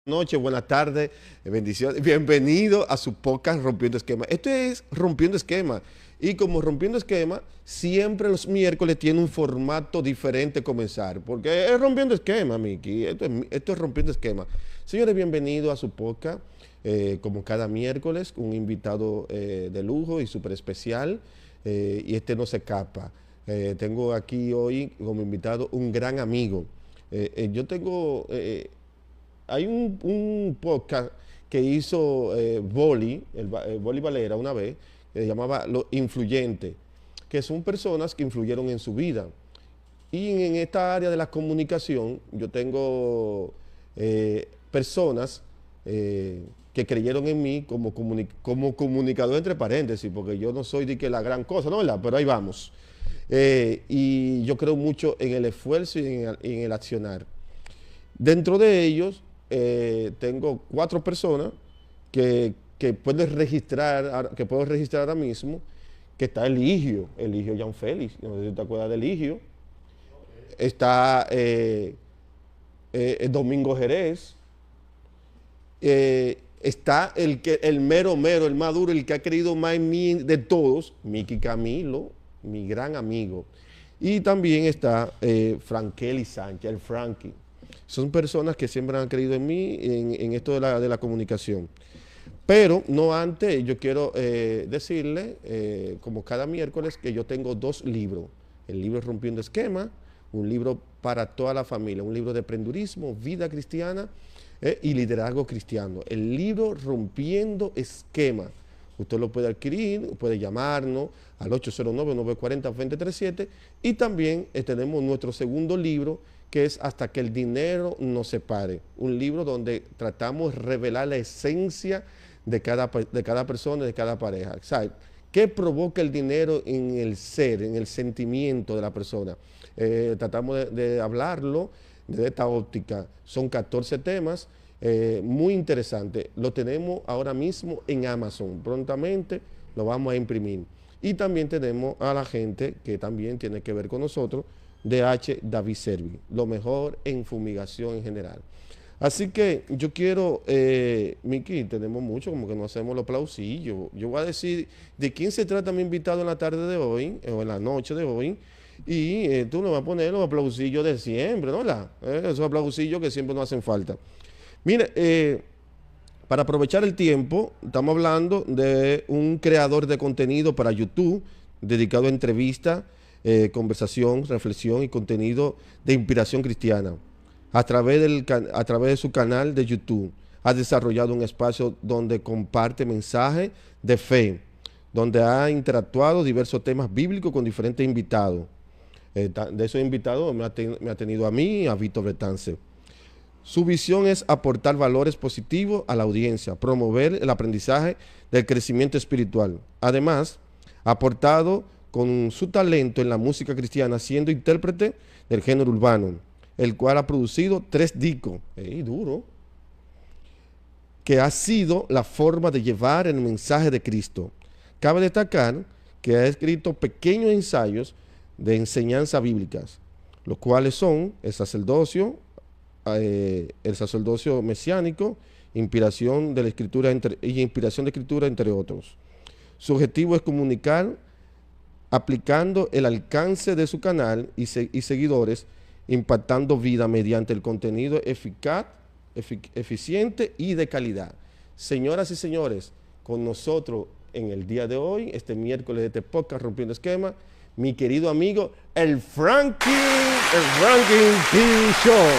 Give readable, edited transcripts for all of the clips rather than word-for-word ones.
Noches, buenas tardes, bendiciones. Bienvenido a su podcast Rompiendo Esquema. Esto es Rompiendo Esquema. Y como Rompiendo Esquema, siempre los miércoles tiene un formato diferente comenzar. Porque es Rompiendo Esquema, Miki. Esto es Rompiendo Esquema. Señores, bienvenido a su podcast. Como cada miércoles, un invitado de lujo y súper especial. Y este no se escapa. Tengo aquí hoy como invitado un gran amigo. Yo tengo hay un podcast que hizo Boli Valera una vez, que se llamaba Lo Influyente, que son personas que influyeron en su vida. Y en esta área de la comunicación, yo tengo personas que creyeron en mí como comunicador entre paréntesis, porque yo no soy de que la gran cosa, ¿no? ¿Verdad? Pero ahí vamos. Y yo creo mucho en el esfuerzo y en el accionar. Dentro de ellos, tengo 4 personas que que puedo registrar ahora mismo, que está Eligio Jan Félix, no sé si te acuerdas de Eligio. Está Domingo Jerez. Está el mero mero, el más duro, el que ha creído más en mí de todos, Miki Camilo, mi gran amigo. Y también está Frankeli Sánchez, el Frankie. Son personas que siempre han creído en mí en esto de la comunicación. Pero no antes, yo quiero decirle, como cada miércoles, que yo tengo 2 libros. El libro Rompiendo Esquema, un libro para toda la familia, un libro de emprendurismo, vida cristiana y liderazgo cristiano. El libro Rompiendo Esquema. Usted lo puede adquirir, puede llamarnos al 809-940-2037 y también tenemos nuestro segundo libro que es Hasta que el dinero nos separe. Un libro donde tratamos de revelar la esencia de cada persona, de cada pareja. ¿Sabe? ¿Qué provoca el dinero en el ser, en el sentimiento de la persona? Tratamos de hablarlo desde esta óptica. Son 14 temas muy interesantes. Lo tenemos ahora mismo en Amazon. Prontamente lo vamos a imprimir. Y también tenemos a la gente que también tiene que ver con nosotros, DH David Servi, lo mejor en fumigación en general. Así que yo quiero, Miki, tenemos mucho, como que no hacemos los aplausillos. Yo voy a decir de quién se trata mi invitado en la tarde de hoy, o en la noche de hoy, y tú le vas a poner los aplausillos de siempre, ¿no? Esos aplausillos que siempre nos hacen falta. Mire, para aprovechar el tiempo, estamos hablando de un creador de contenido para YouTube, dedicado a entrevistas, conversación, reflexión y contenido de inspiración cristiana. A través de su canal de YouTube, ha desarrollado un espacio donde comparte mensajes de fe, donde ha interactuado diversos temas bíblicos con diferentes invitados. De esos invitados me ha tenido a mí, a Víctor Betance. Su visión es aportar valores positivos a la audiencia, promover el aprendizaje del crecimiento espiritual. Además, ha aportado con su talento en la música cristiana, siendo intérprete del género urbano, el cual ha producido 3 discos, duro, que ha sido la forma de llevar el mensaje de Cristo. Cabe destacar que ha escrito pequeños ensayos de enseñanza bíblicas, los cuales son el sacerdocio mesiánico, inspiración de escritura, entre otros. Su objetivo es comunicar aplicando el alcance de su canal y seguidores, impactando vida mediante el contenido eficaz, eficiente y de calidad. Señoras y señores, con nosotros en el día de hoy, este miércoles de este podcast Rompiendo Esquema, mi querido amigo, el Frankie P. Show.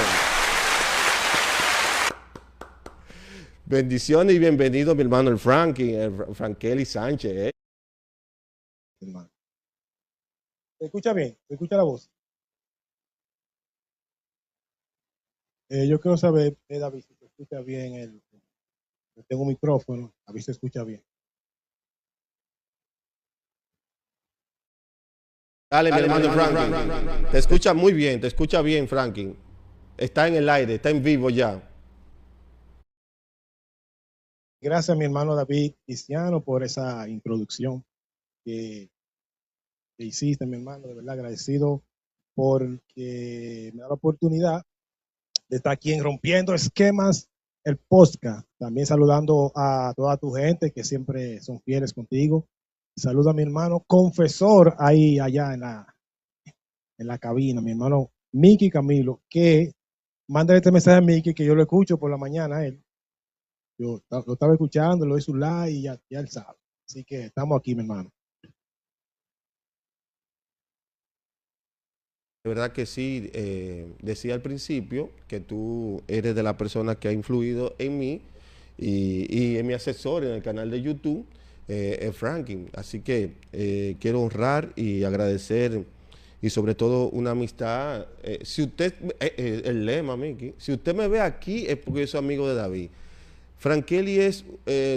Bendiciones y bienvenido, mi hermano, el Frankeli Sánchez. Hermano. ¿Se escucha bien? ¿Se escucha la voz? Yo quiero saber, David, si se escucha bien. Tengo un micrófono, a ver si se escucha bien. Dale, mi hermano Franklin. Te escucha muy bien, te escucha bien, Franklin. Está en el aire, está en vivo ya. Gracias, mi hermano David Cristiano, por esa introducción que hiciste, mi hermano. De verdad agradecido porque me da la oportunidad de estar aquí en Rompiendo Esquemas el podcast. También saludando a toda tu gente que siempre son fieles contigo. Saludo a mi hermano confesor ahí allá en la cabina, mi hermano Mickey Camilo, que manda este mensaje a Mickey que yo lo escucho por la mañana a él. Yo lo estaba escuchando, lo hice un like y ya él sabe. Así que estamos aquí, mi hermano. De verdad que sí, decía al principio que tú eres de la persona que ha influido en mí y en mi asesor en el canal de YouTube, es Franklin. Así que quiero honrar y agradecer y sobre todo una amistad. Si usted, el lema, Miki, si usted me ve aquí es porque yo soy amigo de David. Frankeli es,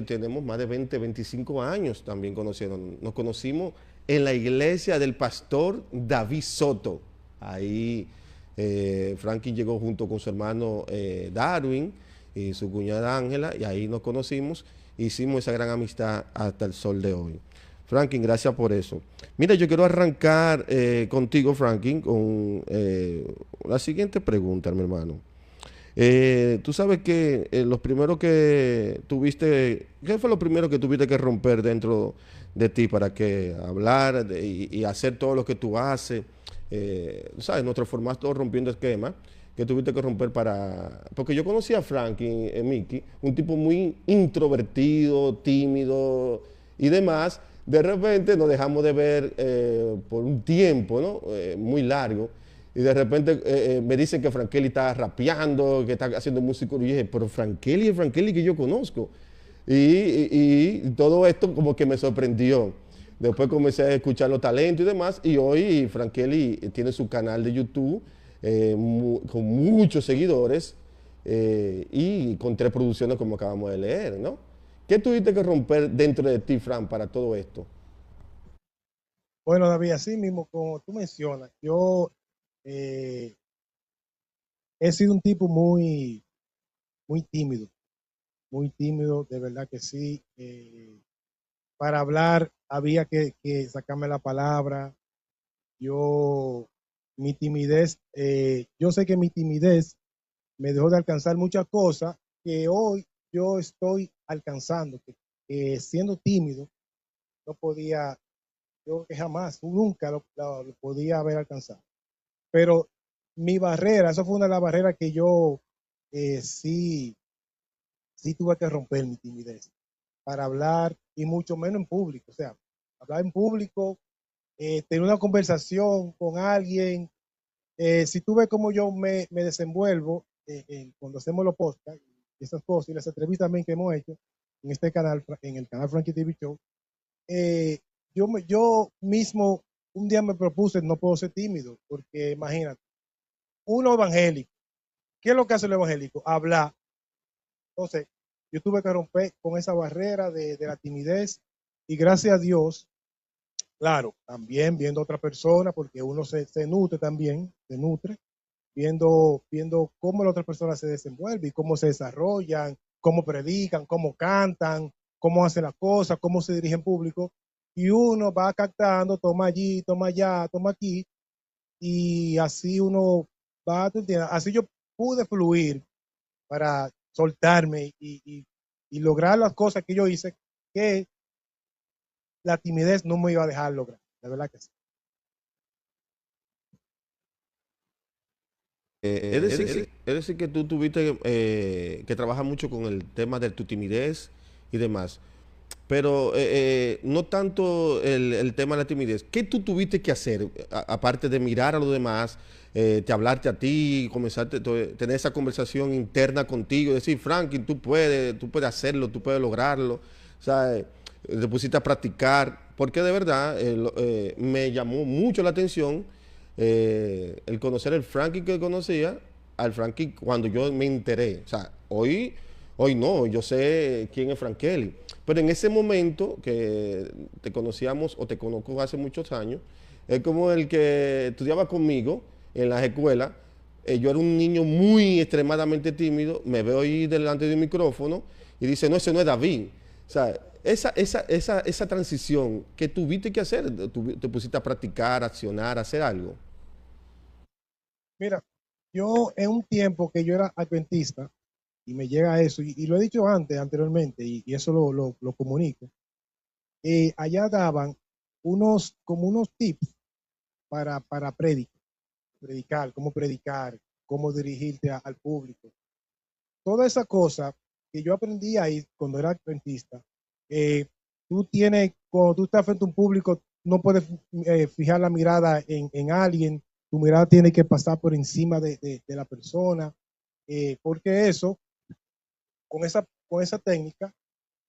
tenemos más de 20, 25 años también conociendo. Nos conocimos en la iglesia del pastor David Soto. Ahí Franklin llegó junto con su hermano Darwin y su cuñada Ángela, y ahí nos conocimos, hicimos esa gran amistad hasta el sol de hoy. Franklin, gracias por eso. Mira, yo quiero arrancar contigo, Franklin, con la siguiente pregunta, mi hermano. Tú sabes que los primeros que tuviste, ¿qué fue lo primero que tuviste que romper dentro de ti para que hablar y hacer todo lo que tú haces? ¿Sabes? Nuestro formato rompiendo esquemas que tuviste que romper para... Porque yo conocí a Frankie, Mickey, un tipo muy introvertido, tímido y demás. De repente nos dejamos de ver por un tiempo, ¿no? Muy largo. Y de repente me dicen que Frankeli está rapeando, que está haciendo música. Y yo dije, pero Frankeli es Frankeli que yo conozco. Y todo esto como que me sorprendió. Después comencé a escuchar los talentos y demás. Y hoy Frankeli tiene su canal de YouTube con muchos seguidores y con 3 producciones como acabamos de leer, ¿no? ¿Qué tuviste que romper dentro de ti, Fran, para todo esto? Bueno, David, así mismo, como tú mencionas, yo eh, he sido un tipo muy tímido, de verdad que sí. Para hablar había que sacarme la palabra. Yo, mi timidez, yo sé que mi timidez me dejó de alcanzar muchas cosas que hoy yo estoy alcanzando, que siendo tímido no podía, yo que jamás, nunca lo podía haber alcanzado. Pero mi barrera, eso fue una de las barreras que yo sí tuve que romper mi timidez para hablar y mucho menos en público. O sea, hablar en público, tener una conversación con alguien. Si tú ves cómo yo me desenvuelvo cuando hacemos los podcasts y esas cosas y las entrevistas también que hemos hecho en este canal, en el canal Frankie TV Show, eh, yo mismo un día me propuse no puedo ser tímido, porque imagínate, uno evangélico, ¿qué es lo que hace el evangélico? Hablar. Entonces, yo tuve que romper con esa barrera de la timidez y gracias a Dios, claro, también viendo a otra persona, porque uno se nutre también, se nutre, viendo cómo la otra persona se desenvuelve y cómo se desarrollan, cómo predican, cómo cantan, cómo hacen las cosas, cómo se dirigen público. Y uno va captando, toma allí, toma allá, toma aquí, y así uno va, ¿tú entiendes? Así yo pude fluir para soltarme y lograr las cosas que yo hice, que la timidez no me iba a dejar lograr. La verdad que sí. Es decir que tú tuviste que trabajar mucho con el tema de tu timidez y demás. Pero no tanto el tema de la timidez. ¿Qué tú tuviste que hacer, aparte de mirar a los demás, de hablarte a ti, comenzar tener esa conversación interna contigo, decir, Franklin, tú puedes hacerlo, tú puedes lograrlo? O sea, te pusiste a practicar, porque de verdad me llamó mucho la atención el conocer el Franklin que conocía al Franklin cuando yo me enteré. O sea, hoy no, yo sé quién es Frankeli. Pero en ese momento que te conocíamos o te conozco hace muchos años, es como el que estudiaba conmigo en las escuelas. Yo era un niño muy extremadamente tímido, me veo ahí delante de un micrófono y dice, no, ese no es David. O sea, esa transición que tuviste que hacer, te pusiste a practicar, a accionar, a hacer algo. Mira, yo en un tiempo que yo era adventista, y me llega eso, y lo he dicho anteriormente, y eso lo comunico. Allá daban como unos tips para predicar, cómo dirigirte al público. Toda esa cosa que yo aprendí ahí cuando era adventista, cuando tú estás frente a un público, no puedes fijar la mirada en alguien, tu mirada tiene que pasar por encima de la persona, porque eso, con esa técnica,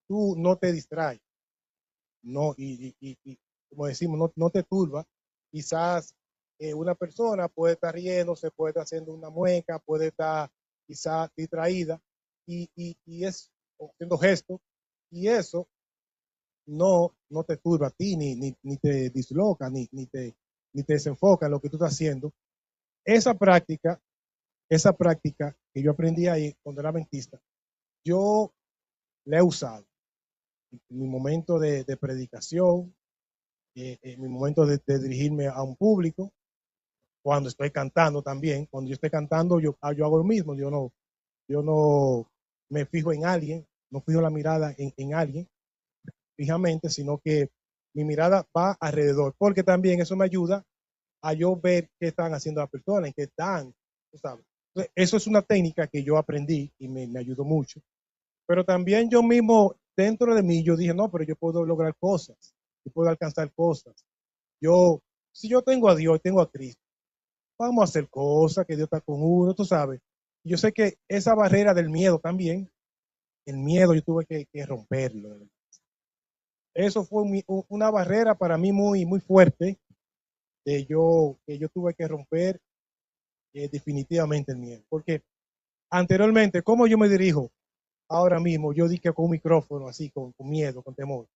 tú no te distraes, no, y como decimos, no te turba. Quizás una persona puede estar riendo, se puede estar haciendo una mueca, puede estar quizás distraída y es haciendo gestos, y eso no te turba a ti, ni te disloca, ni te desenfoca en lo que tú estás haciendo. Esa práctica, esa práctica que yo aprendí ahí cuando era adventista, yo la he usado en mi momento de predicación, en mi momento de dirigirme a un público, cuando estoy cantando también. Cuando yo estoy cantando, yo hago lo mismo. Yo no me fijo en alguien, no fijo la mirada en alguien fijamente, sino que mi mirada va alrededor, porque también eso me ayuda a yo ver qué están haciendo las personas, en qué están, tú sabes. Entonces, eso es una técnica que yo aprendí y me ayudó mucho. Pero también yo mismo, dentro de mí, yo dije, no, pero yo puedo lograr cosas, yo puedo alcanzar cosas. Si yo tengo a Dios, tengo a Cristo, vamos a hacer cosas, que Dios está con uno, tú sabes. Yo sé que esa barrera del miedo también, el miedo yo tuve que romperlo. Eso fue una barrera para mí muy fuerte que yo tuve que romper definitivamente el miedo. Porque anteriormente, ¿cómo yo me dirijo ahora mismo? Yo dije con un micrófono así, con miedo, con temor.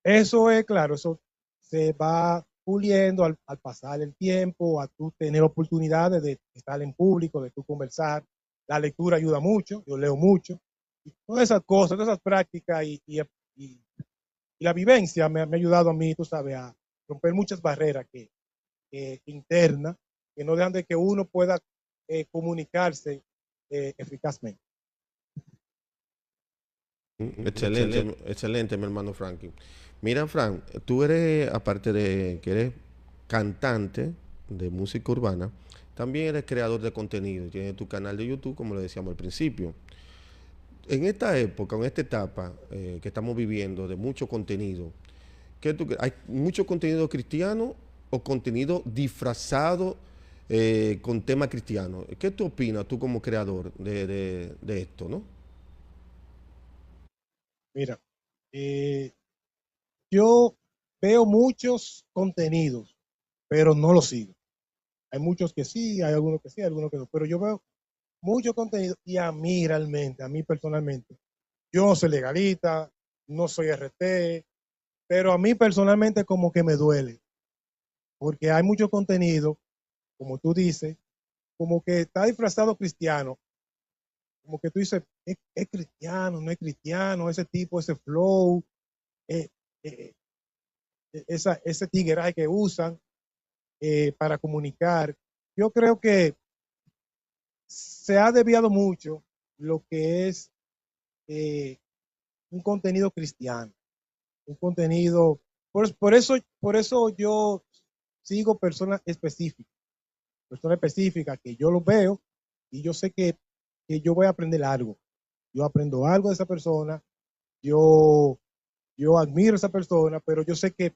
Eso es claro, eso se va puliendo al pasar el tiempo, a tú tener oportunidades de estar en público, de tú conversar. La lectura ayuda mucho, yo leo mucho. Y todas esas cosas, todas esas prácticas y la vivencia me ha ayudado a mí, tú sabes, a romper muchas barreras internas que no dejan de que uno pueda comunicarse eficazmente. Excelente, excelente, mi hermano Frankie. Mira, Frank, tú eres, aparte de que eres cantante de música urbana, también eres creador de contenido. Tienes tu canal de YouTube, como le decíamos al principio. En esta época, en esta etapa que estamos viviendo de mucho contenido, ¿hay mucho contenido cristiano o contenido disfrazado con tema cristiano? ¿Qué tú opinas tú como creador de esto, no? Mira, eh, yo veo muchos contenidos, pero no los sigo. Hay muchos que sí, hay algunos que sí, hay algunos que no, pero yo veo mucho contenido y a mí realmente, a mí personalmente, yo no soy legalista, no soy RT, pero a mí personalmente como que me duele, porque hay mucho contenido, como tú dices, como que está disfrazado cristiano, como que tú dices, es cristiano, no es cristiano, ese tipo, ese flow, eh, eh, ese tigueraje que usan para comunicar. Yo creo que se ha desviado mucho lo que es eh, un contenido cristiano, un contenido, por eso yo sigo personas específicas que yo los veo y yo sé que yo voy a aprender algo. Yo aprendo algo de esa persona, yo, yo admiro a esa persona, pero yo sé que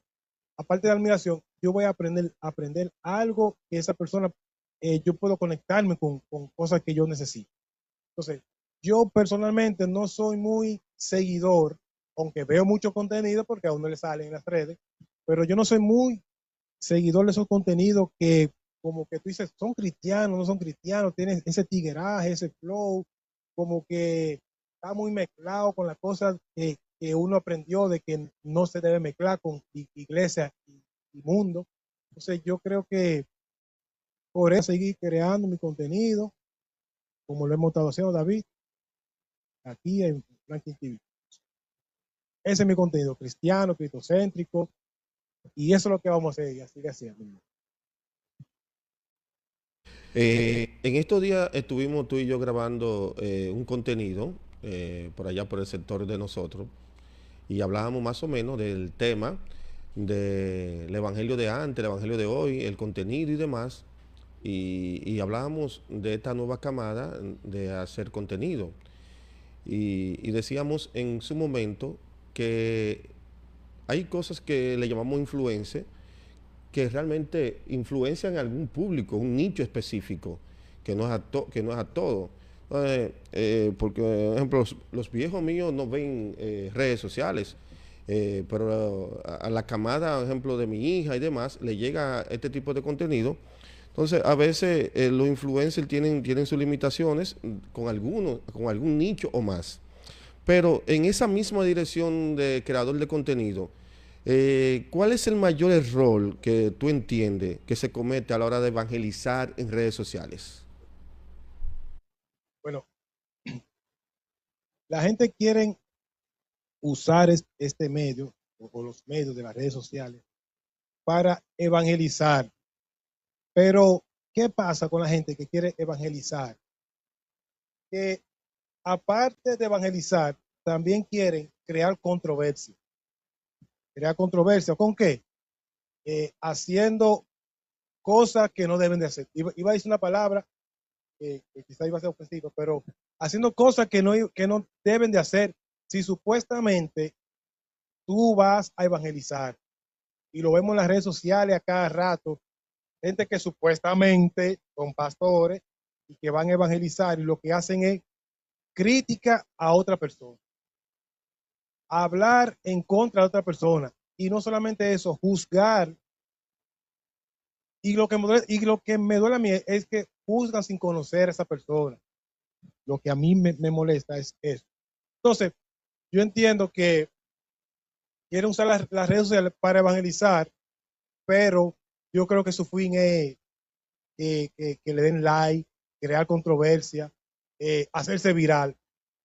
aparte de la admiración, yo voy a aprender algo que esa persona, yo puedo conectarme con cosas que yo necesito. Entonces, yo personalmente no soy muy seguidor, aunque veo mucho contenido porque a uno le sale en las redes, pero yo no soy muy seguidor de esos contenidos que como que tú dices, son cristianos, no son cristianos, tienen ese tigueraje, ese flow, como que está muy mezclado con las cosas que uno aprendió de que no se debe mezclar con iglesia y mundo. Entonces yo creo que por eso seguir creando mi contenido, como lo hemos estado haciendo David, aquí en Franklin TV. Ese es mi contenido, cristiano, cristocéntrico, y eso es lo que vamos a hacer y a seguir haciendo. En estos días estuvimos tú y yo grabando un contenido por allá por el sector de nosotros y hablábamos más o menos del tema del evangelio de antes, el evangelio de hoy, el contenido y demás. Y hablábamos de esta nueva camada de hacer contenido. Y decíamos en su momento que hay cosas que le llamamos influencia que realmente influencian a algún público, un nicho específico, que no es a todo. Porque, por ejemplo, los viejos míos no ven redes sociales, pero a la camada, por ejemplo, de mi hija y demás, le llega este tipo de contenido. Entonces, a veces los influencers tienen sus limitaciones con algún nicho o más. Pero en esa misma dirección de creador de contenido, ¿cuál es el mayor error que tú entiendes que se comete a la hora de evangelizar en redes sociales? Bueno, la gente quiere usar este medio o los medios de las redes sociales para evangelizar. Pero, ¿qué pasa con la gente que quiere evangelizar? Que aparte de evangelizar, también quieren crear controversia. ¿Crear controversia con qué? Haciendo cosas que no deben de hacer. Iba a decir una palabra que quizá iba a ser ofensiva, pero haciendo cosas que no deben de hacer si supuestamente tú vas a evangelizar. Y lo vemos en las redes sociales a cada rato, gente que supuestamente son pastores y que van a evangelizar y lo que hacen es crítica a otra persona, hablar en contra de otra persona y no solamente eso, juzgar. Y lo que me duele a mí es que juzgan sin conocer a esa persona. Lo que a mí me molesta es eso. Entonces, yo entiendo que quieren usar las redes sociales para evangelizar, pero yo creo que su fin es que le den like, crear controversia, hacerse viral,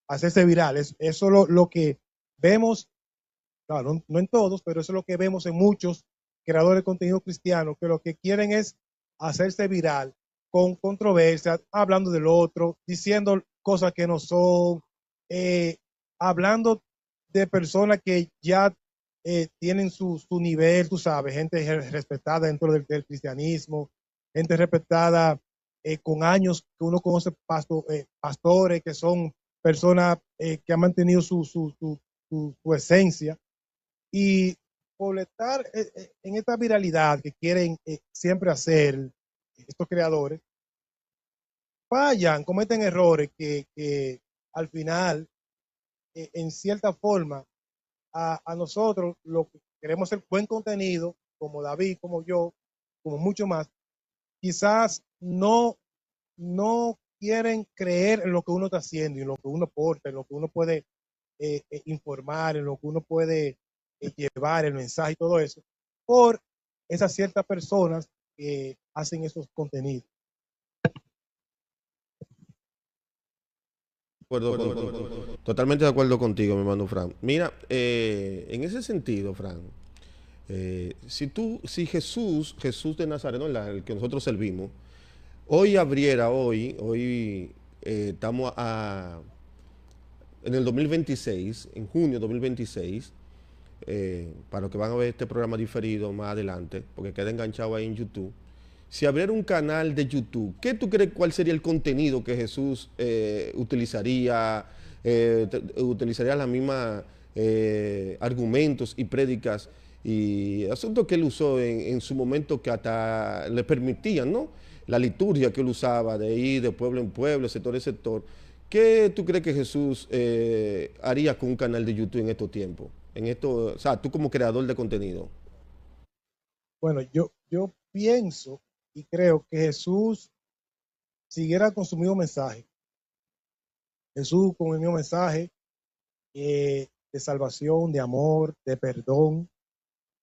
hacerse viral. Eso es lo que vemos, claro, no en todos, pero eso es lo que vemos en muchos creadores de contenido cristiano, que lo que quieren es hacerse viral con controversia, hablando del otro, diciendo cosas que no son, eh, hablando de personas que ya tienen su nivel, tú sabes, gente respetada dentro del cristianismo, gente respetada con años que uno conoce pastores que son personas que han mantenido su esencia y por estar en esta viralidad que quieren siempre hacer estos creadores, fallan, cometen errores que al final, en cierta forma, a nosotros lo que queremos hacer buen contenido, como David, como yo, como mucho más, quizás no quieren creer en lo que uno está haciendo, en lo que uno aporta, en lo que uno puede informar, en lo que uno puede llevar el mensaje y todo eso, por esas ciertas personas que hacen esos contenidos. Totalmente de acuerdo contigo, mi hermano Fran. Mira, en ese sentido, Fran, si Jesús de Nazaret, ¿no? El que nosotros servimos, hoy abriera, estamos en el 2026, en junio de 2026, para los que van a ver este programa diferido más adelante, porque queda enganchado ahí en YouTube. Si abriera un canal de YouTube, ¿qué tú crees cuál sería el contenido que Jesús utilizaría? Utilizaría las mismas argumentos y prédicas y asuntos que él usó en su momento que hasta le permitían, ¿no? La liturgia que él usaba de ir de pueblo en pueblo, sector en sector. ¿Qué tú crees que Jesús haría con un canal de YouTube en estos tiempos? O sea, tú como creador de contenido. Bueno, yo pienso y creo que Jesús siguiera con su mismo mensaje. Jesús con el mismo mensaje de salvación, de amor, de perdón.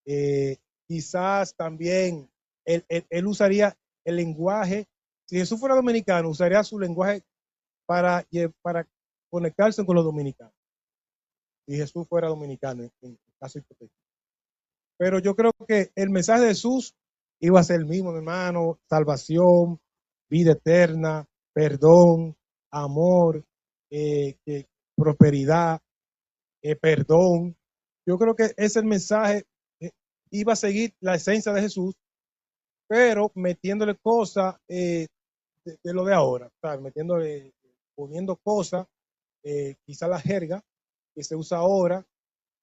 Eh, Quizás también él usaría el lenguaje. Si Jesús fuera dominicano, usaría su lenguaje para conectarse con los dominicanos. Si Jesús fuera dominicano, en caso hipotético. Pero yo creo que el mensaje de Jesús iba a ser el mismo, mi hermano, salvación, vida eterna, perdón, amor, prosperidad, perdón. Yo creo que ese mensaje iba a seguir la esencia de Jesús, pero metiéndole cosas de lo de ahora, ¿sabes? Metiéndole, poniendo cosas, quizá la jerga que se usa ahora,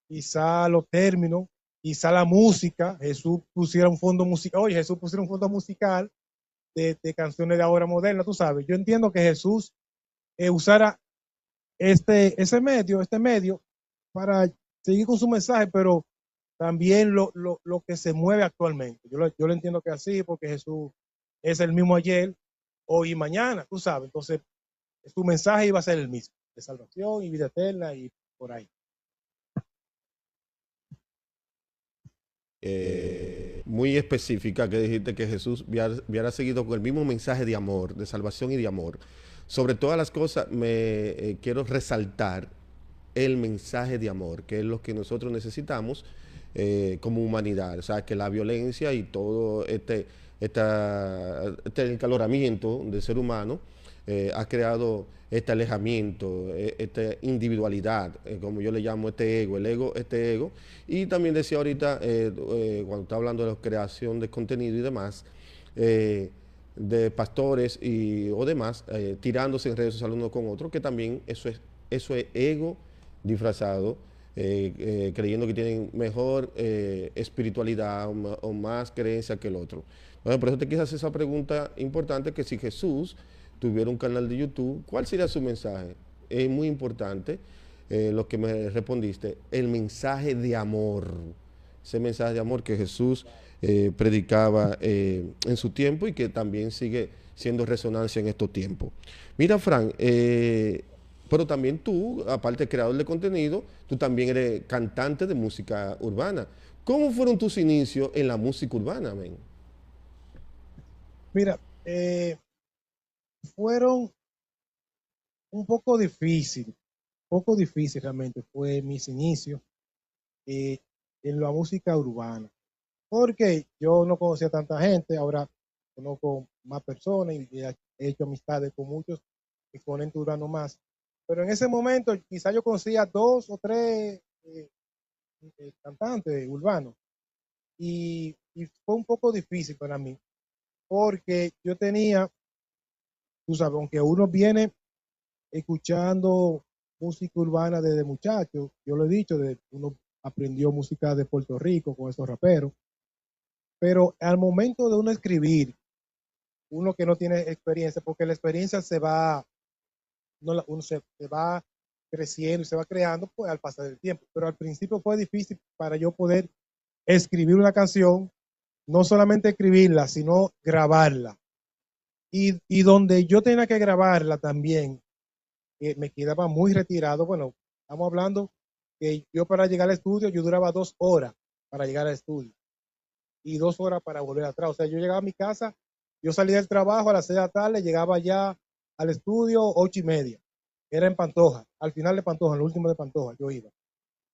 quizá los términos, quizá la música. Jesús pusiera un fondo musical, oye, Jesús pusiera un fondo musical de canciones de ahora moderna, tú sabes. Yo entiendo que Jesús usara este medio para seguir con su mensaje, pero también lo que se mueve actualmente. Yo lo entiendo que así, porque Jesús es el mismo ayer, hoy y mañana, tú sabes. Entonces, su mensaje iba a ser el mismo, de salvación y vida eterna y por ahí. Muy específica, que dijiste que Jesús hubiera seguido con el mismo mensaje de amor, de salvación y de amor. Sobre todas las cosas, quiero resaltar el mensaje de amor, que es lo que nosotros necesitamos como humanidad. O sea, que la violencia y todo este encaloramiento del ser humano ha creado este alejamiento, esta individualidad, como yo le llamo el ego. Y también decía ahorita, cuando estaba hablando de la creación de contenido y demás, de pastores o demás, tirándose en redes sociales uno con otro, que también eso es ego disfrazado, creyendo que tienen mejor espiritualidad o más creencia que el otro. Bueno, por eso te quise hacer esa pregunta importante, que si Jesús tuviera un canal de YouTube, ¿cuál sería su mensaje? Es muy importante lo que me respondiste, el mensaje de amor, ese mensaje de amor que Jesús predicaba en su tiempo y que también sigue siendo resonancia en estos tiempos. Mira, Fran, pero también tú, aparte de creador de contenido, tú también eres cantante de música urbana. ¿Cómo fueron tus inicios en la música urbana, men? Mira, fueron poco difícil realmente fue mis inicios eh, en la música urbana, porque yo no conocía tanta gente. Ahora conozco más personas y he hecho amistades con muchos exponentes urbanos más, pero en ese momento quizá yo conocía dos o tres cantantes urbanos y fue un poco difícil para mí, porque yo tenía, tú sabes, aunque uno viene escuchando música urbana desde muchacho, yo lo he dicho, uno aprendió música de Puerto Rico con esos raperos, pero al momento de uno escribir, uno que no tiene experiencia, porque la experiencia se va, no, uno se va creciendo y se va creando pues, al pasar del tiempo, pero al principio fue difícil para yo poder escribir una canción, no solamente escribirla, sino grabarla. Y donde yo tenía que grabarla también, me quedaba muy retirado. Bueno, estamos hablando que yo para llegar al estudio, yo duraba 2 horas para llegar al estudio y 2 horas para volver atrás. O sea, yo llegaba a mi casa, yo salía del trabajo a las 6 de la tarde, llegaba ya al estudio 8:30. Era en Pantoja, al final de Pantoja, en el último de Pantoja, yo iba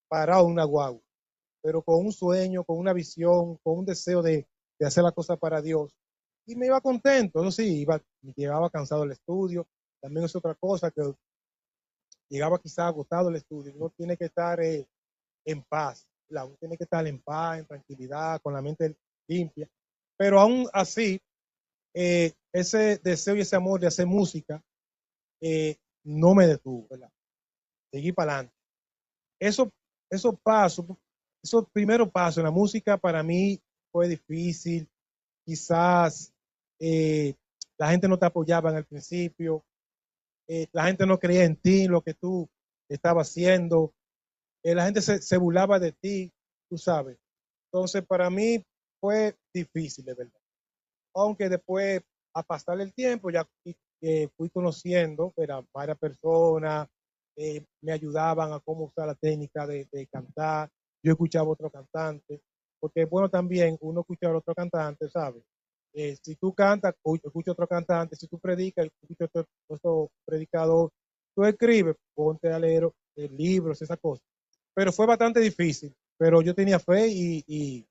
parado en una guagua, pero con un sueño, con una visión, con un deseo de hacer la cosa para Dios. Y me iba contento, eso sí, llegaba cansado al estudio. También es otra cosa que llegaba quizás agotado el estudio. Uno tiene que estar en paz, uno tiene que estar en paz, en tranquilidad, con la mente limpia. Pero aún así, ese deseo y ese amor de hacer música no me detuvo, ¿verdad? Seguí para adelante. Eso, esos pasos, esos primeros pasos en la música para mí fue difícil. Quizás la gente no te apoyaba en el principio, la gente no creía en ti, en lo que tú estabas haciendo, la gente se burlaba de ti, tú sabes. Entonces, para mí fue difícil, de verdad. Aunque después, a pasar el tiempo, ya fui conociendo varias personas, me ayudaban a cómo usar la técnica de cantar. Yo escuchaba a otro cantante, porque es bueno también uno escuchar a otro cantante, ¿sabes? Si tú cantas, escucha otro cantante. Si tú predicas, escucha otro predicador. Tú escribes, ponte a leer libros, esas cosas. Pero fue bastante difícil, pero yo tenía fe y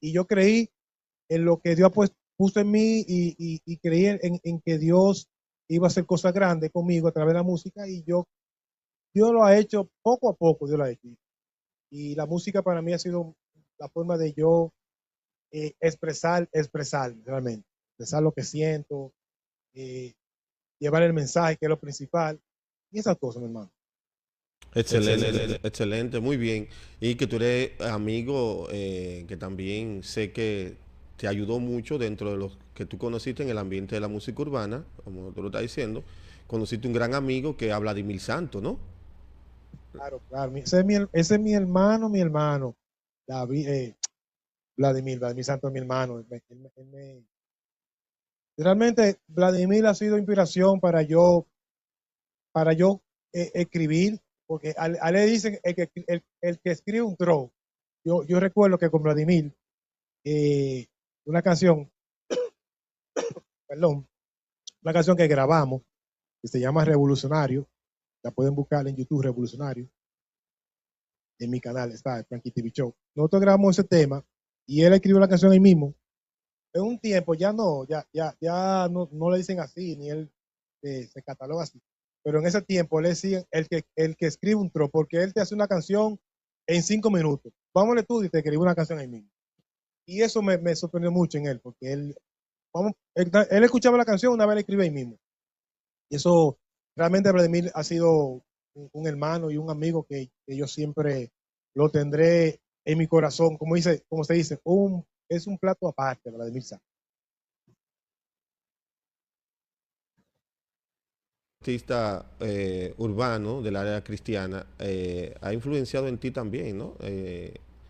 yo creí en lo que Dios puse en mí y creí en que Dios iba a hacer cosas grandes conmigo a través de la música y Dios lo ha hecho poco a poco, Dios lo ha hecho. Y la música para mí ha sido la forma de yo expresar realmente, expresar lo que siento, eh, llevar el mensaje, que es lo principal, y esas cosas, mi hermano. Excelente, excelente, muy bien. Y que tú eres amigo, que también sé que te ayudó mucho dentro de los que tú conociste en el ambiente de la música urbana, como tú lo estás diciendo. Conociste un gran amigo que habla de Mil Santo, ¿no? Claro, claro. Ese es mi hermano, David, Vladimir Santo es mi hermano. Realmente, Vladimir ha sido inspiración para yo escribir, porque a él le dicen el que escribe un tro. Yo recuerdo que con Vladimir, eh, una canción, perdón, una canción que grabamos, que se llama Revolucionario, la pueden buscar en YouTube, Revolucionario, en mi canal está, Frankie TV Show. Nosotros grabamos ese tema y él escribió la canción ahí mismo. En un tiempo ya no le dicen así, ni él se cataloga así. Pero en ese tiempo él decía el que escribe un tro, porque él te hace una canción en 5 minutos. Vamos al estudio y te escribe una canción ahí mismo. Y eso me sorprendió mucho en él, porque él escuchaba la canción, una vez la escribe ahí mismo. Y eso realmente Vladimir ha sido un hermano y un amigo que yo siempre lo tendré en mi corazón. Como se dice, es un plato aparte, Vladimir Sá. Artista urbano del área cristiana ha influenciado en ti también, ¿no?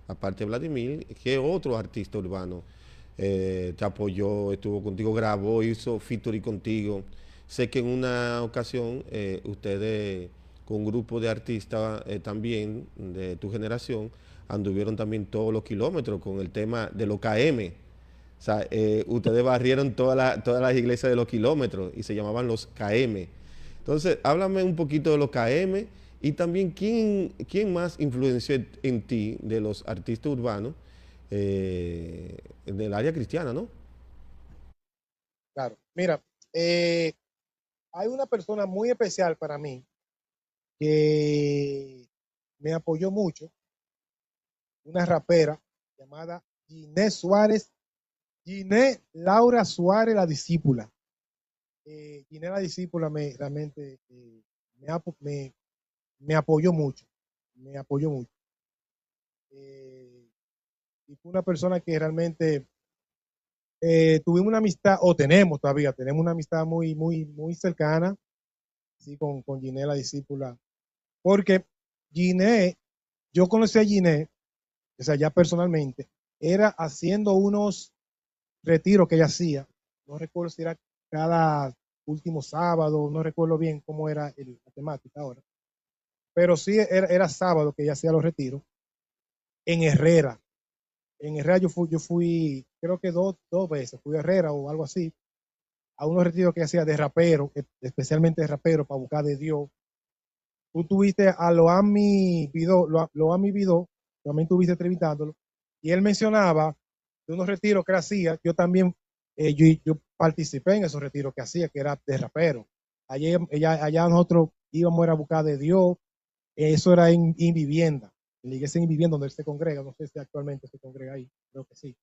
Aparte de Vladimir, ¿qué otro artista urbano te apoyó, estuvo contigo, grabó, hizo featuring contigo? Sé que en una ocasión ustedes con un grupo de artistas también de tu generación anduvieron también todos los kilómetros con el tema de los KM. O sea, ustedes barrieron todas las iglesias de los kilómetros y se llamaban los KM. Entonces, háblame un poquito de los KM y también quién más influenció en ti de los artistas urbanos del área cristiana, ¿no? Claro. Mira, eh, hay una persona muy especial para mí que me apoyó mucho, una rapera llamada Ginés Suárez, Ginés Laura Suárez, la discípula. Ginés la discípula realmente me, me, me apoyó mucho, me apoyó mucho. Y fue una persona que realmente tuvimos una amistad, o tenemos una amistad muy cercana, ¿sí? Con Ginés la discípula, porque Ginés, yo conocí a Ginés, o sea, ya personalmente, era haciendo unos retiros que ella hacía, no recuerdo si era cada último sábado, no recuerdo bien cómo era la temática ahora, pero sí era sábado que ella hacía los retiros en Herrera. En Herrera yo fui creo que dos veces, fui a Herrera o algo así, a unos retiros que hacía de rapero, especialmente de rapero, para buscar de Dios. Tú tuviste a Loami Vidó, también tuviste entrevistándolo, y él mencionaba de unos retiros que él hacía. Yo también, yo participé en esos retiros que hacía, que era de rapero. Allá nosotros íbamos a buscar de Dios, eso era en vivienda, en la iglesia en vivienda donde él se congrega, no sé si actualmente se congrega ahí, creo que sí.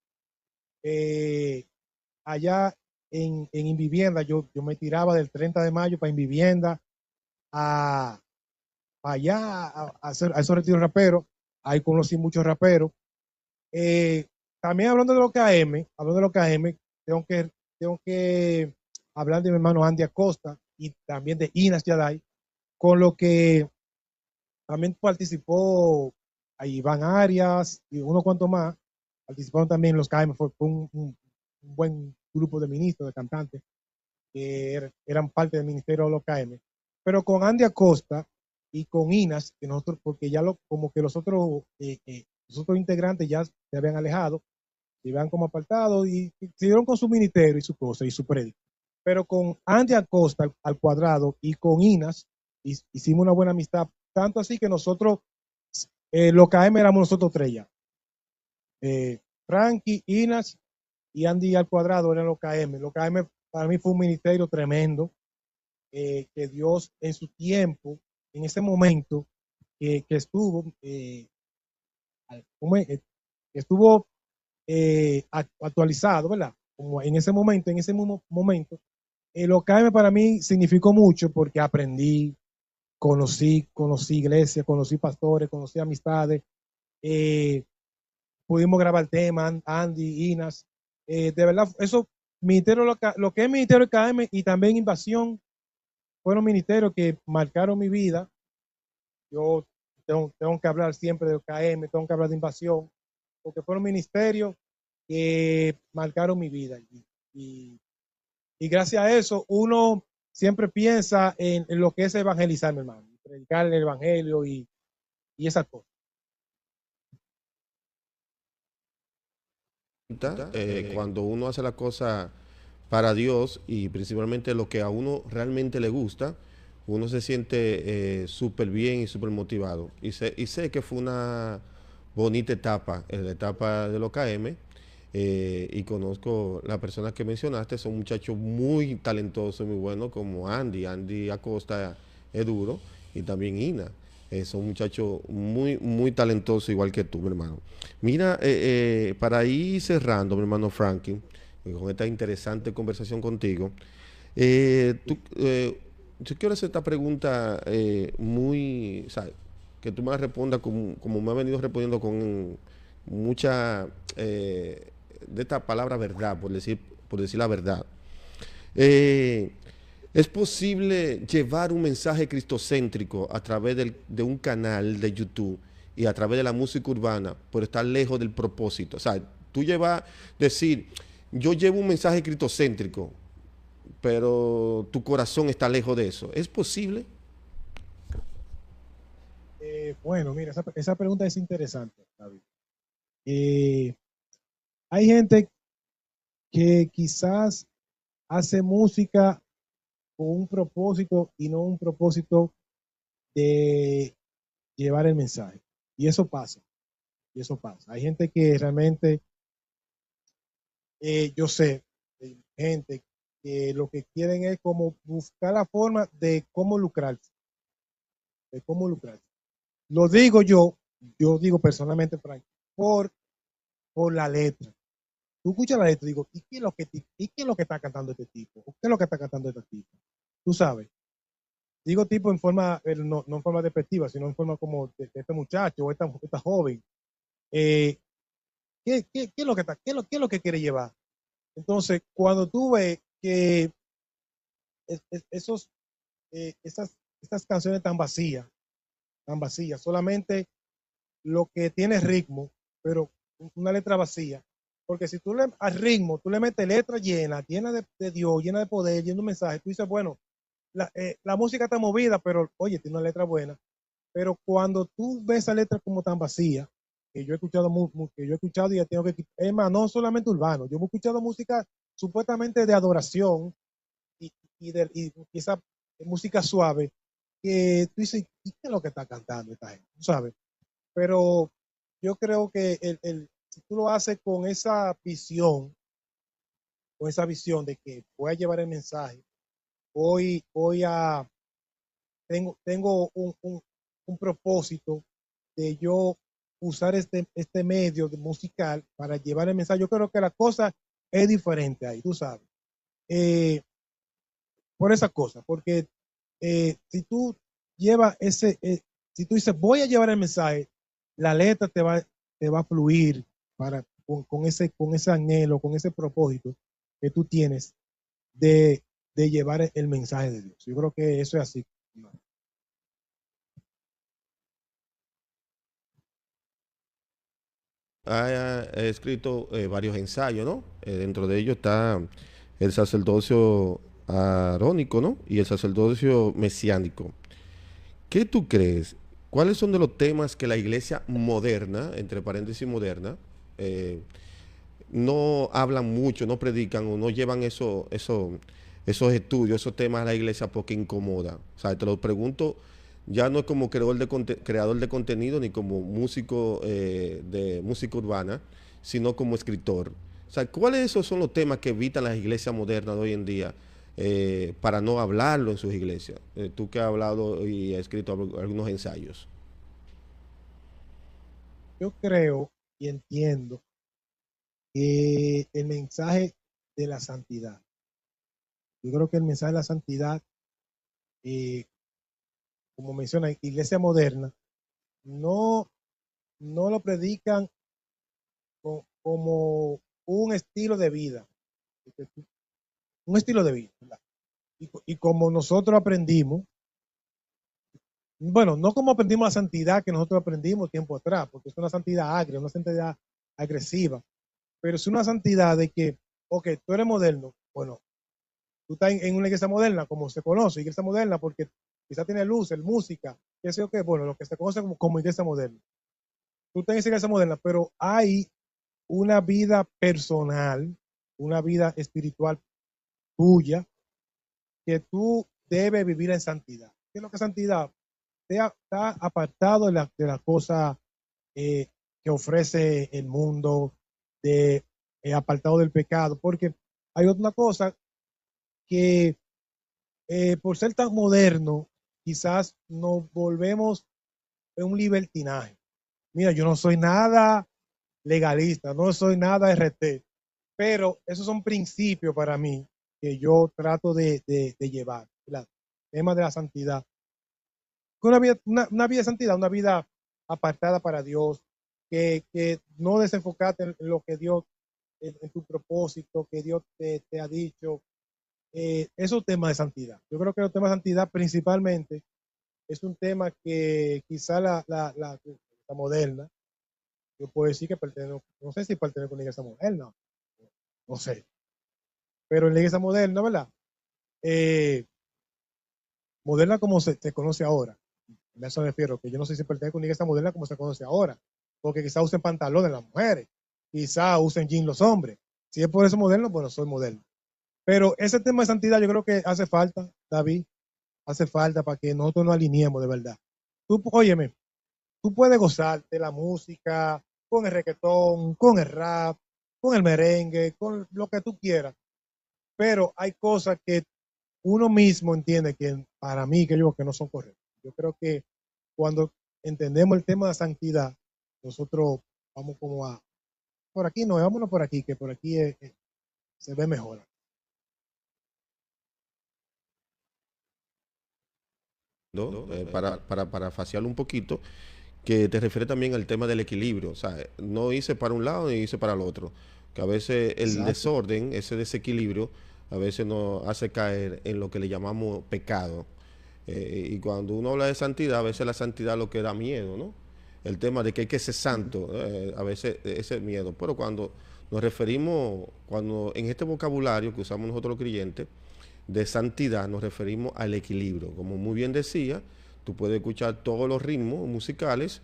Eh, Allá en Invivienda, yo me tiraba del 30 de mayo para Invivienda a allá a esos retiros raperos. Ahí conocí muchos raperos. También hablando de los KM, tengo que hablar de mi hermano Andy Acosta y también de Inas Yaday, con lo que también participó a Iván Arias y unos cuantos más. Participaron también los KM, fue un buen grupo de ministros, de cantantes, que eran parte del ministerio de los KM. Pero con Andy Acosta y con Inas, que nosotros, porque ya como que los otros integrantes ya se habían alejado, se iban como apartados y siguieron con su ministerio y su cosa y su prédica. Pero con Andy Acosta al cuadrado y con Inas hicimos una buena amistad, tanto así que nosotros, los KM éramos nosotros tres ya. Frankie, Inas y Andy al cuadrado eran los KM. Los KM para mí fue un ministerio tremendo, que Dios en su tiempo, en ese momento que estuvo, que estuvo actualizado, ¿verdad? Como en ese momento, lo KM para mí significó mucho porque aprendí, conocí iglesias, conocí pastores, conocí amistades, eh, pudimos grabar temas, Andy, Inas, de verdad, eso, ministerio, lo que es Ministerio KM y también Invasión, fueron ministerios que marcaron mi vida. Yo tengo que hablar siempre de KM, tengo que hablar de Invasión, porque fueron ministerios que marcaron mi vida. Y, y gracias a eso, uno siempre piensa en lo que es evangelizar, mi hermano, predicar el evangelio y esas cosas. Cuando uno hace la cosa para Dios y principalmente lo que a uno realmente le gusta, uno se siente súper bien y súper motivado. Y sé que fue una bonita etapa, la etapa de los KM, y conozco las personas que mencionaste, son muchachos muy talentosos, muy buenos, como Andy Acosta es duro, y también Ina. Son muchachos muy, muy talentosos, igual que tú, mi hermano. Mira, para ir cerrando, mi hermano Frankie, con esta interesante conversación contigo, yo quiero hacer esta pregunta muy, o sea, que tú me la respondas como me has venido respondiendo con mucha de esta palabra verdad, por decir la verdad. Eh, ¿Es posible llevar un mensaje cristocéntrico a través de un canal de YouTube y a través de la música urbana por estar lejos del propósito? O sea, tú llevas, decir, yo llevo un mensaje cristocéntrico, pero tu corazón está lejos de eso. ¿Es posible? Bueno, mira, esa pregunta es interesante, David. Eh, Hay gente que quizás hace música con un propósito y no un propósito de llevar el mensaje. Y eso pasa, y eso pasa. Hay gente que realmente, yo sé, gente que lo que quieren es como buscar la forma de cómo lucrarse, de cómo lucrarse. Lo digo yo digo personalmente, Frank, por, por la letra. Tú escuchas la letra y digo, ¿y qué es lo que está cantando este tipo? ¿O ¿Qué es lo que está cantando este tipo? Tú sabes. Digo tipo en forma, no en forma despectiva, sino en forma como de este muchacho o esta joven. Eh, ¿Qué es lo que está, qué es lo que quiere llevar? Entonces, cuando tú ves que esos, estas canciones tan vacías, solamente lo que tiene ritmo, pero una letra vacía, porque si tú al ritmo, tú le metes letra llena de Dios, llena de poder, llena de un mensaje, tú dices, bueno, la música está movida, pero oye, tiene una letra buena. Pero cuando tú ves esa letra como tan vacía, que yo he escuchado, que yo he escuchado y ya tengo que, es más, no solamente urbano, yo he escuchado música supuestamente de adoración y esa música suave, que tú dices, ¿qué es lo que está cantando esta gente? ¿Sabes? Pero yo creo que si tú lo haces con esa visión de que voy a llevar el mensaje, voy a, tengo un propósito de yo usar este medio musical para llevar el mensaje. Yo creo que la cosa es diferente ahí, tú sabes. Eh, por esa cosa, porque si tú llevas si tú dices voy a llevar el mensaje, la letra te va a fluir con ese anhelo, con ese propósito que tú tienes de llevar el mensaje de Dios. Yo creo que eso es así. He escrito varios ensayos, ¿no? Dentro de ellos está el sacerdocio arónico, ¿no? Y el sacerdocio mesiánico. ¿Qué tú crees? ¿Cuáles son de los temas que la iglesia moderna, entre paréntesis moderna, eh, no hablan mucho, no predican o no llevan esos estudios, esos temas a la iglesia porque incomoda? O sea, te lo pregunto, ya no es como creador de contenido ni como músico de música urbana, sino como escritor. O sea, ¿cuáles de esos son los temas que evitan las iglesias modernas de hoy en día para no hablarlo en sus iglesias? Tú que has hablado y has escrito algunos ensayos. Yo creo y entiendo que el mensaje de la santidad, yo creo que el mensaje de la santidad, eh, como menciona Iglesia Moderna, no, no lo predican como un estilo de vida, un estilo de vida, ¿verdad? Y como nosotros aprendimos, bueno, no como aprendimos la santidad que nosotros aprendimos tiempo atrás, porque es una santidad agria, una santidad agresiva, pero es una santidad de que, ok, tú eres moderno, bueno, tú estás en una iglesia moderna, como se conoce, iglesia moderna, porque quizás tiene luces, música, qué sé yo qué, bueno, lo que se conoce como iglesia moderna. Tú estás en esa iglesia moderna, pero hay una vida personal, una vida espiritual tuya, que tú debes vivir en santidad. ¿Qué es lo que es santidad? Está apartado de la cosa eh, que ofrece el mundo, de apartado del pecado, porque hay otra cosa que por ser tan moderno, quizás nos volvemos en un libertinaje. Mira, yo no soy nada legalista, no soy nada RT, pero esos son principios para mí que yo trato de llevar, ¿verdad? El tema de la santidad. Una vida de santidad, una vida apartada para Dios, que no desenfocarte en lo que Dios, en tu propósito, que Dios te ha dicho. Es un tema de santidad. Yo creo que el tema de santidad principalmente es un tema que quizá la moderna, yo puedo decir que pertenece, no sé si pertenece a una iglesia moderna, no sé, pero en la iglesia moderna, ¿verdad? Eh, Moderna como se conoce ahora. A eso me refiero, que yo no sé si pertenece a una iglesia moderna como se conoce ahora, porque quizá usen pantalones las mujeres, quizá usen jeans los hombres. Si es por eso moderno, bueno, soy moderno. Pero ese tema de santidad yo creo que hace falta, David, hace falta para que nosotros nos alineemos de verdad. Óyeme, tú puedes gozar de la música, con el reggaetón, con el rap, con el merengue, con lo que tú quieras, pero hay cosas que uno mismo entiende que para mí, que yo, que no son correctas. Yo creo que cuando entendemos el tema de la santidad, nosotros vamos como a, por aquí no, vámonos por aquí, que por aquí se ve mejor. ¿No? Para faciarlo un poquito, que te refiere también al tema del equilibrio. O sea, no hice para un lado ni hice para el otro. Que a veces el Exacto. desorden, ese desequilibrio, a veces nos hace caer en lo que le llamamos pecado. Y cuando uno habla de santidad, a veces la santidad lo que da miedo, ¿no? El tema de que hay que ser santo, a veces ese miedo. Pero cuando nos referimos, cuando en este vocabulario que usamos nosotros los creyentes, de santidad nos referimos al equilibrio. Como muy bien decía, tú puedes escuchar todos los ritmos musicales,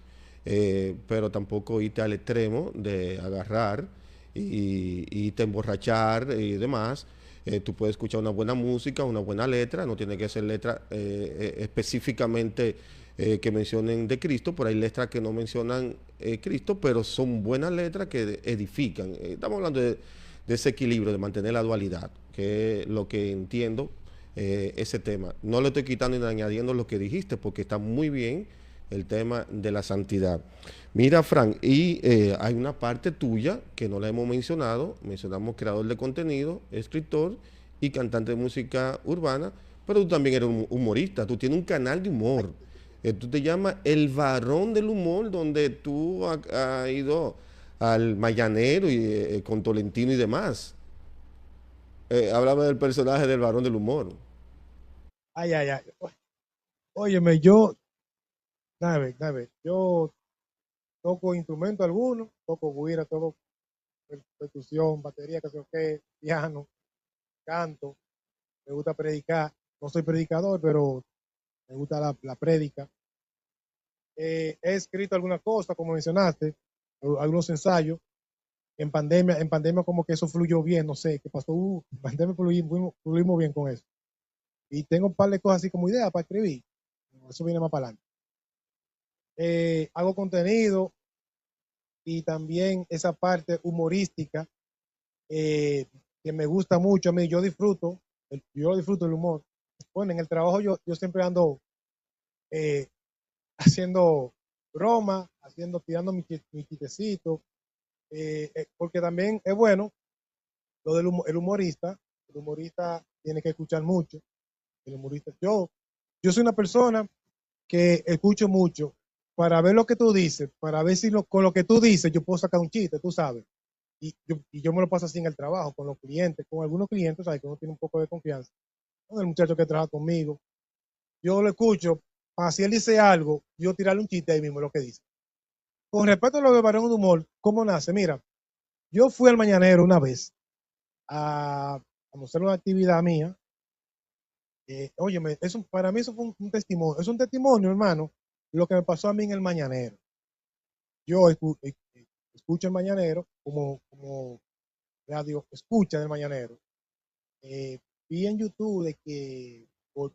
pero tampoco irte al extremo de agarrar y te emborrachar y demás. Tú puedes escuchar una buena música, una buena letra, no tiene que ser letra específicamente que mencionen de Cristo, por hay letras que no mencionan Cristo, pero son buenas letras que edifican. Estamos hablando de ese equilibrio, de mantener la dualidad, que es lo que entiendo ese tema. No le estoy quitando ni añadiendo lo que dijiste, porque está muy bien el tema de la santidad. Mira, Frank, y hay una parte tuya que no la hemos mencionado. Mencionamos creador de contenido, escritor y cantante de música urbana, pero tú también eres un humorista. Tú tienes un canal de humor. Tú te llamas El Varón del Humor, donde tú has ido al Mayanero y con Tolentino y demás. Háblame del personaje del Varón del Humor. Ay, ay, ay. Óyeme, yo, dame, yo toco instrumento alguno, toco guira, toco percusión, batería, que sé yo qué, piano, canto, me gusta predicar. No soy predicador, pero me gusta la prédica. He escrito algunas cosas, como mencionaste, algunos ensayos. En pandemia como que eso fluyó bien, no sé qué pasó. En pandemia fluimos bien con eso. Y tengo un par de cosas así como ideas para escribir. Eso viene más para adelante. Hago contenido y también esa parte humorística eh, que me gusta mucho a mí. Yo disfruto el humor. Bueno, en el trabajo yo siempre ando eh, haciendo broma, tirando mi chistecito, porque también es bueno lo del el humorista tiene que escuchar mucho, el humorista, yo soy una persona que escucho mucho para ver lo que tú dices, para ver si con lo que tú dices yo puedo sacar un chiste, tú sabes. Y yo me lo paso así en el trabajo, con los clientes, con algunos clientes, ¿sabes? Que uno tiene un poco de confianza. Con el muchacho que trabaja conmigo, yo lo escucho, para si él dice algo, yo tirarle un chiste ahí mismo, lo que dice. Con respecto a lo de Barón de Humor, ¿cómo nace? Mira, yo fui al Mañanero una vez a mostrar una actividad mía. Óyeme, para mí eso fue un testimonio, es un testimonio, hermano, lo que me pasó a mí en el Mañanero. Yo escucho el Mañanero como radio escucha del Mañanero. Vi en YouTube de que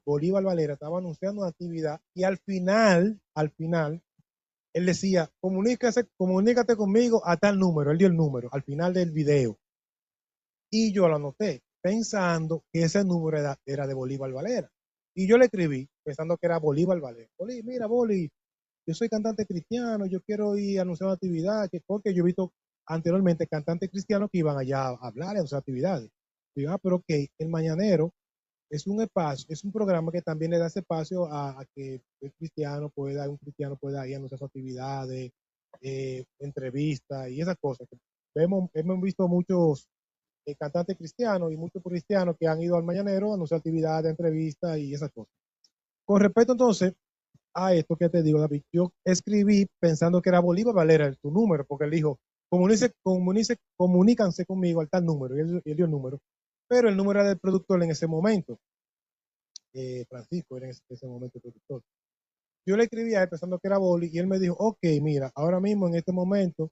Bolívar Valera estaba anunciando una actividad y al final, él decía, comunícate conmigo a tal número, él dio el número al final del video. Y yo lo anoté, pensando que ese número era de Bolívar Valera. Y yo le escribí, pensando que era Bolívar Valera. Mira, Boli, yo soy cantante cristiano, yo quiero ir a anunciar una actividad, porque yo he visto anteriormente cantantes cristianos que iban allá a hablar y a anunciar actividades. Digo, pero ok, el Mañanero es un espacio, es un programa que también le da ese espacio a que un cristiano pueda ir a anunciar sus actividades, entrevistas y esas cosas. Hemos visto muchos cantantes cristianos y muchos cristianos que han ido al Mañanero a anunciar actividades, entrevistas y esas cosas. Con respecto entonces a esto que te digo, David, yo escribí pensando que era Bolívar Valera tu número, porque él dijo, comunícanse conmigo al tal número, y él dio el número, pero el número era del productor en ese momento, Francisco era en ese momento el productor. Yo le escribí a él pensando que era Boli, y él me dijo, ok, mira, ahora mismo en este momento,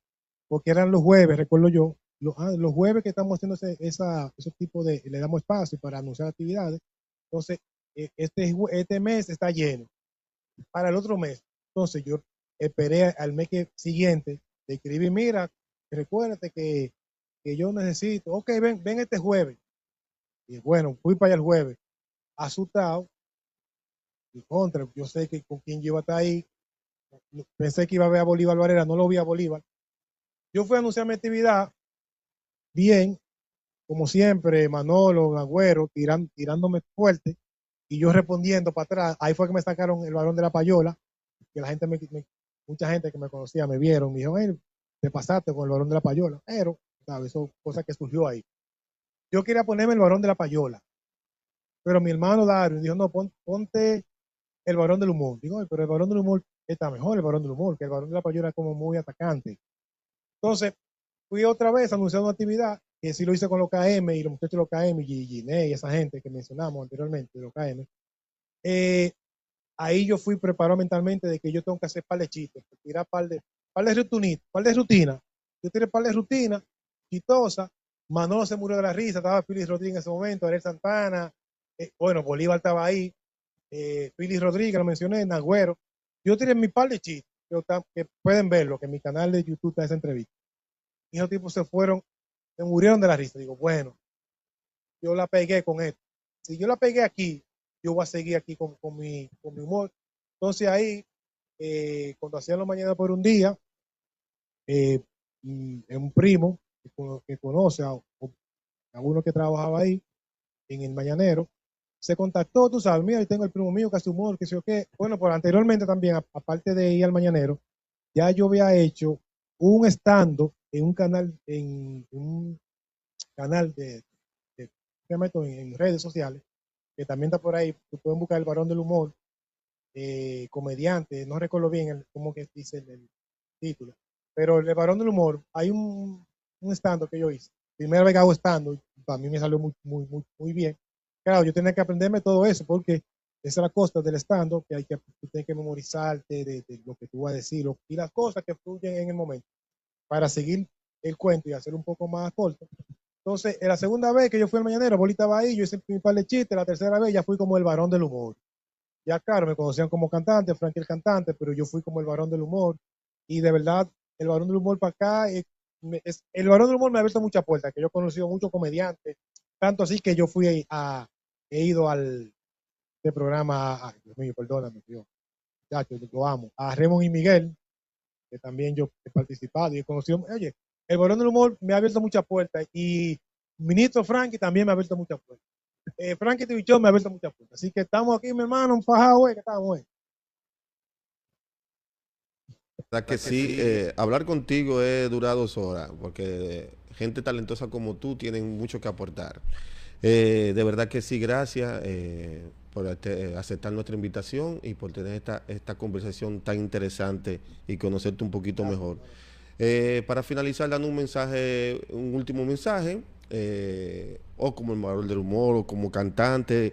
porque eran los jueves, recuerdo yo, los jueves que estamos haciendo ese tipo le damos espacio para anunciar actividades, entonces este mes está lleno para el otro mes. Entonces yo esperé al mes siguiente, le escribí, mira, recuérdate que yo necesito, ok, ven este jueves. Y bueno, fui para allá el jueves, asustado, y contra, yo sé que con quién yo iba a estar ahí, pensé que iba a ver a Bolívar Varela, no lo vi a Bolívar. Yo fui a anunciar mi actividad, bien, como siempre, Manolo, Agüero, tirándome fuerte, y yo respondiendo para atrás. Ahí fue que me sacaron el Barón de la Payola, que mucha gente que me conocía me vieron, me dijo, hey, te pasaste con el Barón de la Payola, pero, ¿sabes? Eso cosa que surgió ahí. Yo quería ponerme el Barón de la Payola, pero mi hermano Dario dijo, no, ponte el Barón del Humor. Digo, pero el Barón del Humor está mejor, el Barón del Humor, que el Barón de la Payola es como muy atacante. Entonces, fui otra vez a anunciar una actividad que sí lo hice con los KM y los muchachos de los KM, Giné y esa gente que mencionamos anteriormente, de los KM. Ahí yo fui preparado mentalmente de que yo tengo que hacer par de chistes, tirar par de rutina. Yo tiré par de rutina, chistosa. Manolo se murió de la risa, estaba Félix Rodríguez en ese momento, Ariel Santana, bueno, Bolívar estaba ahí, Félix Rodríguez, lo mencioné, Nagüero. Yo tiré mi par de chistes, que pueden verlo, que en mi canal de YouTube está esa entrevista. Y esos tipos se murieron de la risa. Digo, bueno, yo la pegué con esto. Si yo la pegué aquí, yo voy a seguir aquí con mi humor. Entonces ahí, cuando hacían los mañanas por un día, un primo que conoce a uno que trabajaba ahí en el mañanero, se contactó, tú sabes, mira, yo tengo el primo mío que hace humor, que sé yo qué. Bueno, pues anteriormente también, aparte de ir al mañanero, ya yo había hecho un stand en un canal que meto en redes sociales, que también está por ahí, tú pueden buscar el Varón del Humor, comediante, no recuerdo bien cómo que dice el título, pero el Varón del Humor, hay un stand que yo hice, primera vez que hago stand, para mí me salió muy bien. Claro, yo tenía que aprenderme todo eso, porque esa es la cosa del stand, que tú tienes que memorizarte de lo que tú vas a decir, y las cosas que fluyen en el momento, para seguir el cuento y hacerlo un poco más corto. Entonces, en la segunda vez que yo fui al mañanero, Bolita estaba ahí, yo hice mi par de chistes, la tercera vez ya fui como el varón del humor. Ya claro, me conocían como cantante, Frankie el cantante, pero yo fui como el varón del humor. Y de verdad, el varón del humor para acá el Barón del Humor me ha abierto muchas puertas, que yo he conocido muchos comediantes, tanto así que yo he ido al de programa, ay, Dios mío, perdóname, Dios, muchachos, lo amo, a Raymond y Miguel, que también yo he participado y he conocido, oye, el Barón del Humor me ha abierto muchas puertas y Ministro Frankie también me ha abierto muchas puertas. Frankie TV Show me ha abierto muchas puertas. Así que estamos aquí, mi hermano, fajados, que estamos, La que sí, hablar contigo es durar 2 horas, porque gente talentosa como tú tienen mucho que aportar. De verdad que sí, gracias por aceptar nuestra invitación y por tener esta conversación tan interesante y conocerte un poquito mejor. Para finalizar, dando un mensaje, un último mensaje, o como embajador del humor, o como cantante,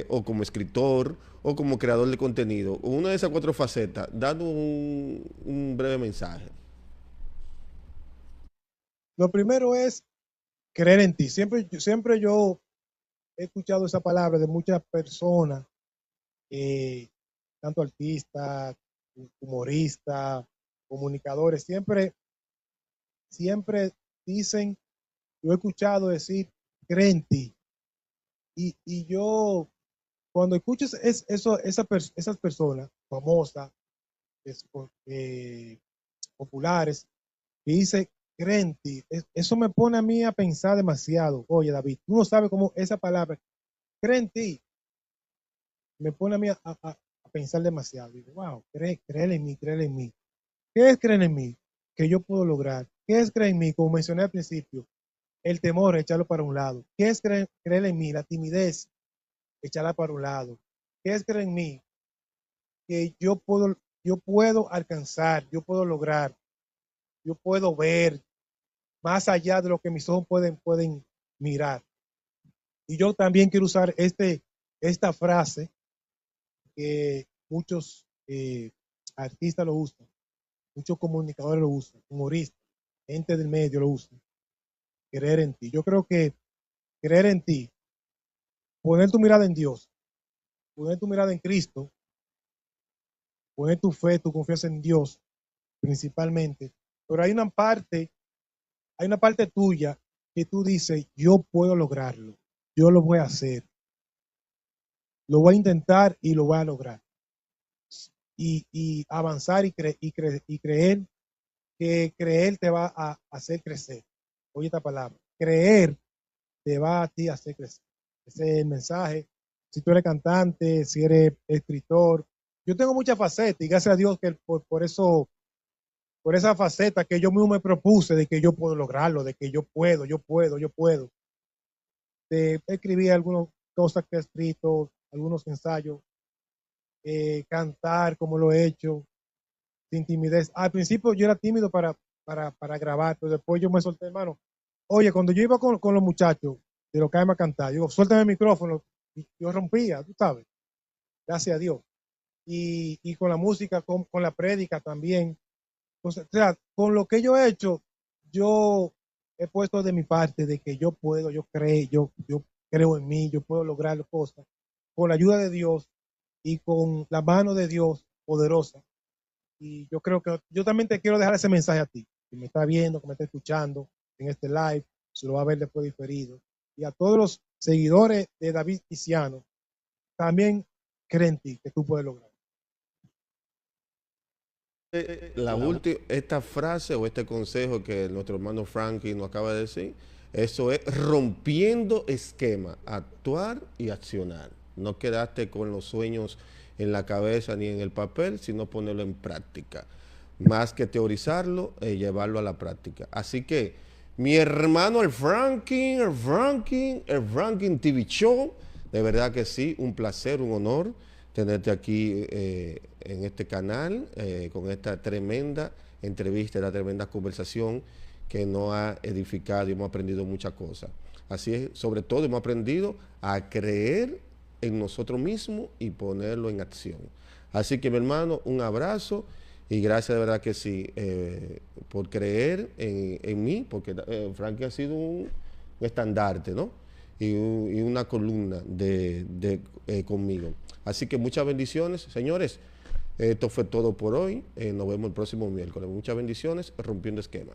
o como escritor, o como creador de contenido. Una de esas 4 facetas, dando un breve mensaje. Lo primero es creer en ti. Siempre yo he escuchado esa palabra de muchas personas, eh, tanto artistas, humoristas, comunicadores, siempre dicen, yo he escuchado decir, cree en ti. Y yo, cuando escucho esas personas famosas, es- eh, populares, que dice, cree en ti, eso me pone a mí a pensar demasiado. Oye, David, tú no sabes cómo esa palabra, cree en ti, me pone a mí a pensar demasiado. Digo, wow, créele en mí, créele en mí. ¿Qué es creer en mí? Que yo puedo lograr. ¿Qué es creer en mí? Como mencioné al principio, el temor, echarlo para un lado. ¿Qué es creer en mí? La timidez, echarla para un lado. ¿Qué es creer en mí? Que yo puedo alcanzar, yo puedo lograr, yo puedo ver más allá de lo que mis ojos pueden mirar. Y yo también quiero usar esta frase que muchos artistas lo usan, muchos comunicadores lo usan, humoristas, gente del medio lo usan. Creer en ti. Yo creo que creer en ti, poner tu mirada en Dios, poner tu mirada en Cristo, poner tu fe, tu confianza en Dios principalmente. Pero hay una parte tuya que tú dices, yo puedo lograrlo, yo lo voy a hacer, lo voy a intentar y lo voy a lograr. Y avanzar y creer que creer te va a hacer crecer. Oye esta palabra, creer te va a ti a hacer crecer. Ese es el mensaje. Si tú eres cantante, si eres escritor, yo tengo muchas facetas y gracias a Dios que por esa faceta que yo mismo me propuse de que yo puedo lograrlo, de que yo puedo. Escribí algunas cosas que he escrito, algunos ensayos, cantar como lo he hecho, sin timidez. Al principio yo era tímido para grabar, pero después yo me solté, hermano. Oye, cuando yo iba con los muchachos de lo que a cantar, yo digo, suéltame el micrófono, y yo rompía, tú sabes, gracias a Dios. Y con la música, con la prédica también. Entonces, o sea, con lo que yo he hecho, yo he puesto de mi parte de que yo puedo, yo creo en mí, yo puedo lograr las cosas con la ayuda de Dios y con la mano de Dios poderosa. Y yo creo que yo también te quiero dejar ese mensaje a ti, que me está viendo, que me está escuchando en este live, se lo va a ver después diferido. Y a todos los seguidores de David Tiziano, también creen en ti que tú puedes lograr. La última, esta frase o este consejo que nuestro hermano Frankie nos acaba de decir, eso es rompiendo esquema, actuar y accionar. No quedarte con los sueños en la cabeza ni en el papel, sino ponerlo en práctica. Más que teorizarlo, llevarlo a la práctica. Así que, mi hermano el Franklin TV Show, de verdad que sí, un placer, un honor tenerte aquí en este canal, con esta tremenda entrevista, esta tremenda conversación que nos ha edificado y hemos aprendido muchas cosas. Así es, sobre todo hemos aprendido a creer en nosotros mismos y ponerlo en acción. Así que mi hermano, un abrazo y gracias de verdad que sí, por creer en mí, porque Frankie ha sido un estandarte, ¿no? Y una columna conmigo. Así que muchas bendiciones, señores. Esto fue todo por hoy. Nos vemos el próximo miércoles. Muchas bendiciones, rompiendo esquema.